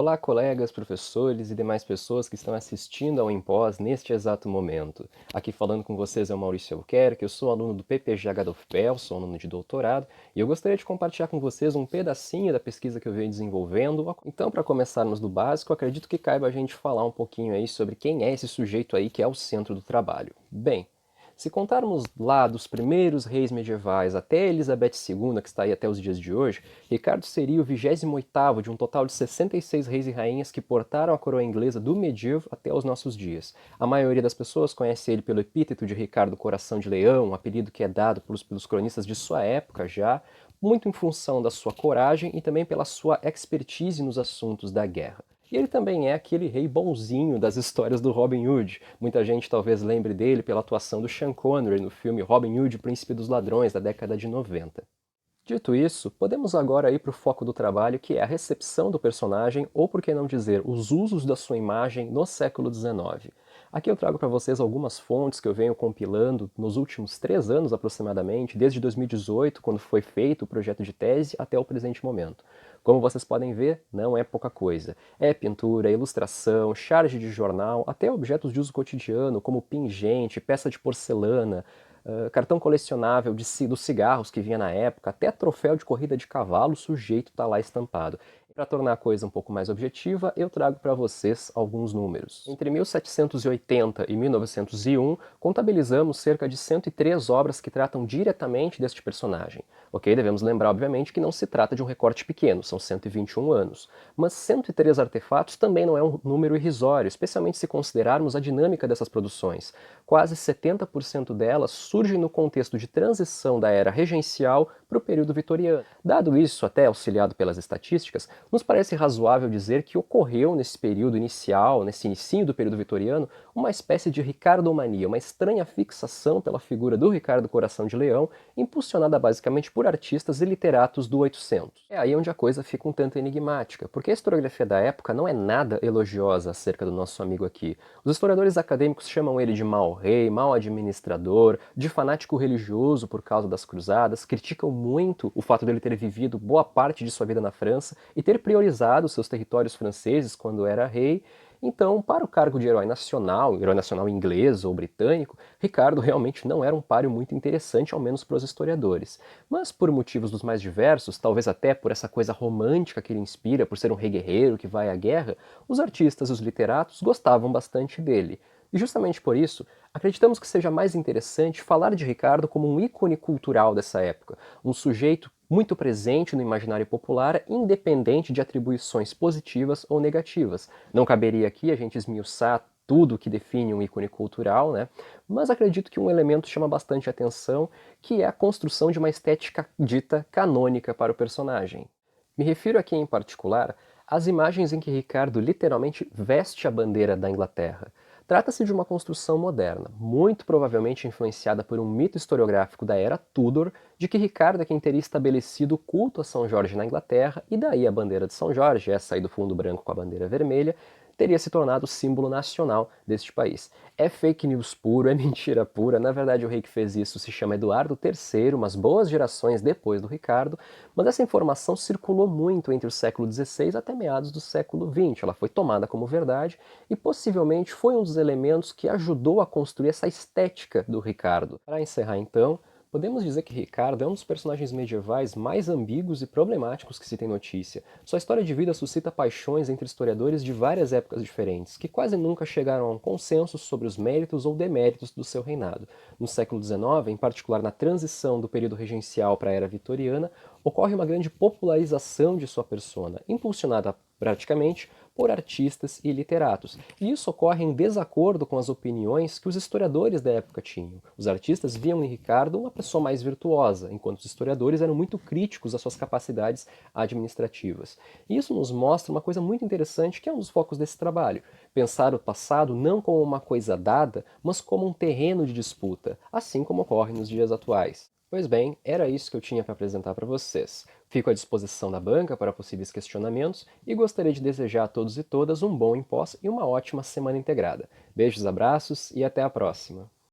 Olá, colegas, professores e demais pessoas que estão assistindo ao Empós neste exato momento. Aqui falando com vocês é o Maurício Albuquerque, eu sou aluno do PPGH da UFPEL, sou aluno de doutorado, e eu gostaria de compartilhar com vocês um pedacinho da pesquisa que eu venho desenvolvendo. Então, para começarmos do básico, acredito que caiba a gente falar um pouquinho aí sobre quem é esse sujeito aí que é o centro do trabalho. Bem, se contarmos lá dos primeiros reis medievais até Elizabeth II, que está aí até os dias de hoje, Ricardo seria o 28º de um total de 66 reis e rainhas que portaram a coroa inglesa do medievo até os nossos dias. A maioria das pessoas conhece ele pelo epíteto de Ricardo Coração de Leão, um apelido que é dado pelos cronistas de sua época já, muito em função da sua coragem e também pela sua expertise nos assuntos da guerra. E ele também é aquele rei bonzinho das histórias do Robin Hood. Muita gente talvez lembre dele pela atuação do Sean Connery no filme Robin Hood, Príncipe dos Ladrões, da década de 90. Dito isso, podemos agora ir para o foco do trabalho, que é a recepção do personagem, ou por que não dizer, os usos da sua imagem no século XIX. Aqui eu trago para vocês algumas fontes que eu venho compilando nos últimos 3 anos aproximadamente, desde 2018, quando foi feito o projeto de tese, até o presente momento. Como vocês podem ver, não é pouca coisa. É pintura, ilustração, charge de jornal, até objetos de uso cotidiano, como pingente, peça de porcelana, cartão colecionável dos cigarros que vinha na época, até troféu de corrida de cavalo sujeito está lá estampado. Para tornar a coisa um pouco mais objetiva, eu trago para vocês alguns números. Entre 1780 e 1901, contabilizamos cerca de 103 obras que tratam diretamente deste personagem. Ok, devemos lembrar, obviamente, que não se trata de um recorte pequeno, são 121 anos. Mas 103 artefatos também não é um número irrisório, especialmente se considerarmos a dinâmica dessas produções. Quase 70% delas surgem no contexto de transição da era regencial para o período vitoriano. Dado isso, até auxiliado pelas estatísticas, nos parece razoável dizer que ocorreu nesse período inicial, nesse inicinho do período vitoriano, uma espécie de ricardomania, uma estranha fixação pela figura do Ricardo Coração de Leão, impulsionada basicamente por artistas e literatos do 800. É aí onde a coisa fica um tanto enigmática, porque a historiografia da época não é nada elogiosa acerca do nosso amigo aqui. Os historiadores acadêmicos chamam ele de mau rei, mau administrador, de fanático religioso por causa das cruzadas, criticam muito o fato dele ter vivido boa parte de sua vida na França e ter priorizado seus territórios franceses quando era rei. Então, para o cargo de herói nacional inglês ou britânico, Ricardo realmente não era um páreo muito interessante, ao menos para os historiadores. Mas por motivos dos mais diversos, talvez até por essa coisa romântica que ele inspira, por ser um rei guerreiro que vai à guerra, os artistas e os literatos gostavam bastante dele. E justamente por isso, acreditamos que seja mais interessante falar de Ricardo como um ícone cultural dessa época, um sujeito muito presente no imaginário popular, independente de atribuições positivas ou negativas. Não caberia aqui a gente esmiuçar tudo o que define um ícone cultural, né? Mas acredito que um elemento chama bastante atenção, que é a construção de uma estética dita canônica para o personagem. Me refiro aqui em particular às imagens em que Ricardo literalmente veste a bandeira da Inglaterra. Trata-se de uma construção moderna, muito provavelmente influenciada por um mito historiográfico da era Tudor, de que Ricardo é quem teria estabelecido o culto a São Jorge na Inglaterra, e daí a bandeira de São Jorge, essa aí do fundo branco com a bandeira vermelha, teria se tornado o símbolo nacional deste país. É fake news puro, é mentira pura, na verdade o rei que fez isso se chama Eduardo III, umas boas gerações depois do Ricardo, mas essa informação circulou muito entre o século XVI até meados do século XX, ela foi tomada como verdade, e possivelmente foi um dos elementos que ajudou a construir essa estética do Ricardo. Para encerrar então, podemos dizer que Ricardo é um dos personagens medievais mais ambíguos e problemáticos que se tem notícia. Sua história de vida suscita paixões entre historiadores de várias épocas diferentes, que quase nunca chegaram a um consenso sobre os méritos ou deméritos do seu reinado. No século XIX, em particular na transição do período regencial para a era vitoriana, ocorre uma grande popularização de sua persona, impulsionada praticamente por artistas e literatos. E isso ocorre em desacordo com as opiniões que os historiadores da época tinham. Os artistas viam em Ricardo uma pessoa mais virtuosa, enquanto os historiadores eram muito críticos às suas capacidades administrativas. E isso nos mostra uma coisa muito interessante que é um dos focos desse trabalho. Pensar o passado não como uma coisa dada, mas como um terreno de disputa, assim como ocorre nos dias atuais. Pois bem, era isso que eu tinha para apresentar para vocês. Fico à disposição da banca para possíveis questionamentos e gostaria de desejar a todos e todas um bom impós e uma ótima semana integrada. Beijos, abraços e até a próxima!